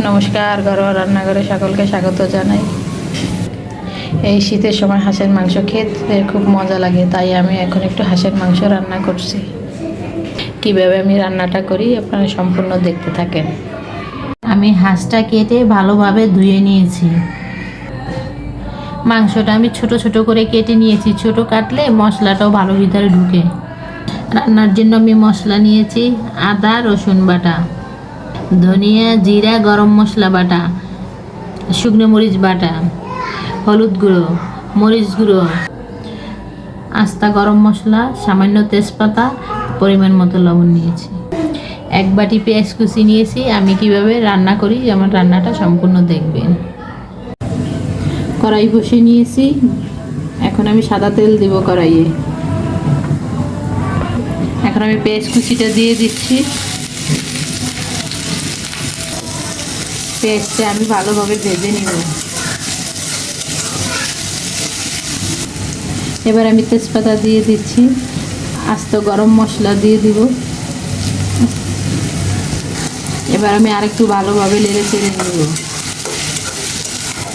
নমস্কার, ঘরোয়া রান্নাঘরে সকলকে স্বাগত জানাই। এই শীতের সময় হাঁসের মাংস খেতে খুব মজা লাগে, তাই আমি এখন একটু হাঁসের মাংস রান্না করছি। কিভাবে আমি রান্নাটা করি আপনারা সম্পূর্ণ দেখতে থাকেন। আমি হাঁসটা কেটে ভালোভাবে ধুয়ে নিয়েছি। মাংসটা আমি ছোট ছোট করে কেটে নিয়েছি। ছোট কাটলে মশলাটাও ভালো ভিতরে ঢুকে। রান্নার জন্য আমি মশলা নিয়েছি আদা রসুন বাটা, ধনিয়া জিরা গরম মশলা বাটা, শুকনো মরিচ বাটা, হলুদ গুঁড়ো, মরিচ গুঁড়ো, আস্তা গরম মশলা, সামান্য তেজপাতা, পরিমাণ মতো লবণ নিয়েছি। এক বাটি পেঁয়াজ কুচি নিয়েছি। আমি কিভাবে রান্না করি আমার রান্নাটা সম্পূর্ণ দেখবেন। কড়াই বসিয়ে নিয়েছি, এখন আমি সাদা তেল দিব কড়াইয়ে। এখন আমি পেঁয়াজ কুচিটা দিয়ে দিচ্ছি। পেঁয়াজটা আমি ভালোভাবে ভেজে নিব। এবার আমি তেজপাতা দিয়ে দিচ্ছি, আস্ত গরম মশলা দিয়ে দিব। এবার আমি আরেকটু ভালোভাবে নেড়ে চেড়ে নেব।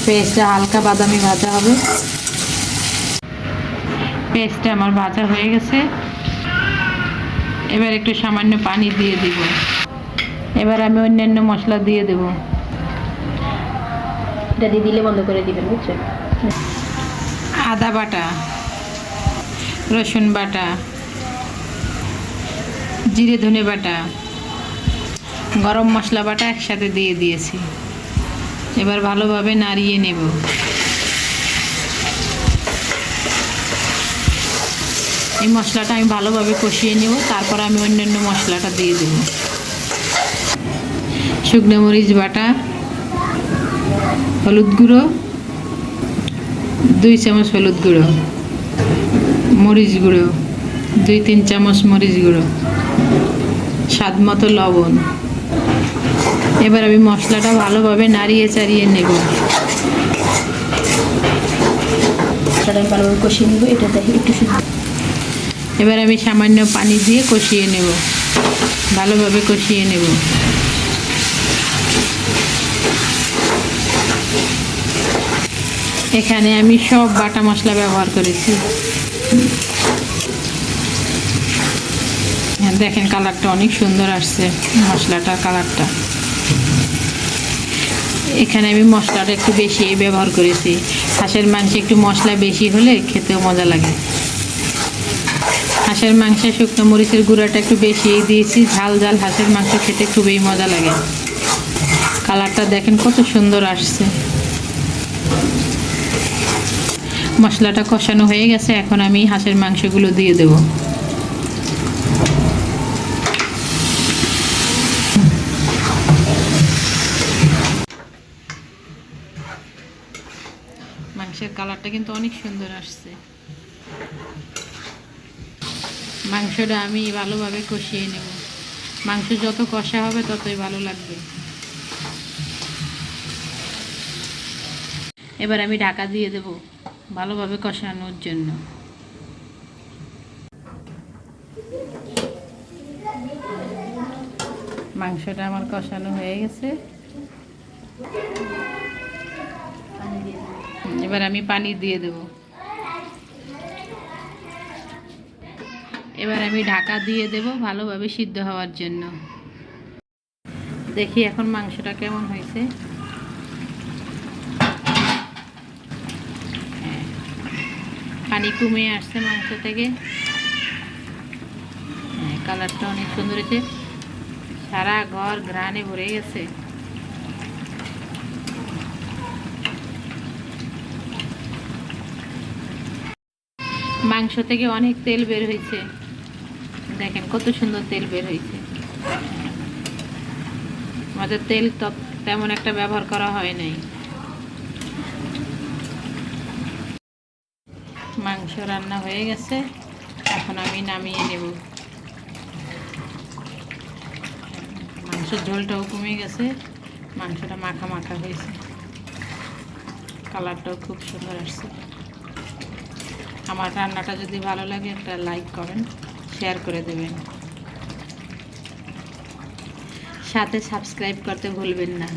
পেঁয়াজটা হালকা বাদামি ভাজা হবে। পেঁয়াজটা আমার ভাজা হয়ে গেছে। এবার একটু সামান্য পানি দিয়ে দিব। এবার আমি অন্যান্য মশলা দিয়ে দেব। এটা দিয়ে দিলে বন্ধ করে দিবেন, বুঝছেন? আদা বাটা, রসুন বাটা, জিরে ধনে বাটা, গরম মশলা বাটা একসাথে দিয়ে দিয়েছি। এবার ভালোভাবে নাড়িয়ে নেব। এই মশলাটা আমি ভালোভাবে কষিয়ে নেব, তারপর আমি অন্যান্য মশলাটা দিয়ে দেব। শুকনো মরিচ বাটা, হলুদ গুঁড়ো 2 চামচ, হলুদ গুঁড়ো, মরিচ গুঁড়ো 2-3 চামচ, মরিচ গুঁড়ো, স্বাদ মতো লবণ। এবার আমি মশলাটা ভালোভাবে নাড়িয়ে চাড়িয়ে নেব। ভালোভাবে কষিয়ে নেব। এটা দেখি একটু এবার আমি সামান্য পানি দিয়ে কষিয়ে নেব, ভালোভাবে কষিয়ে নেব। এখানে আমি সব বাটা মশলা ব্যবহার করেছি। দেখেন কালারটা অনেক সুন্দর আসছে, মশলাটার কালারটা। এখানে আমি মশলাটা একটু বেশি ব্যবহার করেছি। হাঁসের মাংসে একটু মশলা বেশি হলে খেতেও মজা লাগে। হাঁসের মাংসে শুকনো মরিচের গুঁড়াটা একটু বেশি দিয়েছি। ঝাল ঝাল হাঁসের মাংস খেতে খুবই মজা লাগে। কালারটা দেখেন কত সুন্দর আসছে। মশলাটা কষানো হয়ে গেছে, এখন আমি হাঁসের মাংসগুলো দিয়ে দেব। মাংসের কালারটা কিন্তু অনেক সুন্দর আসছে। মাংসটা আমি ভালোভাবে কষিয়ে নেব। মাংস যত কষা হবে ততই ভালো লাগবে। এবার আমি ঢাকা দিয়ে দেব ভালোভাবে কষানোর জন্য। মাংসটা আমার কষানো হয়ে গেছে। এবার আমি পানি দিয়ে দেব। এবার আমি ঢাকা দিয়ে দেব ভালোভাবে সিদ্ধ হওয়ার জন্য। দেখি এখন মাংসটা কেমন হয়েছে। পানি কমিয়ে আসছে মাংস থেকে। কালারটা অনেক সুন্দর হয়েছে। সারা ঘর ঘ্রাণে ভরে গেছে। মাংস থেকে অনেক তেল বের হয়েছে। দেখেন কত সুন্দর তেল বের হয়েছে। আমাদের তেল তেমন একটা ব্যবহার করা হয় নাই। মাংস রান্না হয়ে গেছে, এখন আমি নামিয়ে নেব। মাংসের ঝোলটাও কমে গেছে, মাংসটা মাখা মাখা হয়েছে। কালারটাও খুব সুন্দর আসছে। আমার রান্নাটা যদি ভালো লাগে একটা লাইক কমেন্ট শেয়ার করে দেবেন। সাথে সাবস্ক্রাইব করতে ভুলবেন না।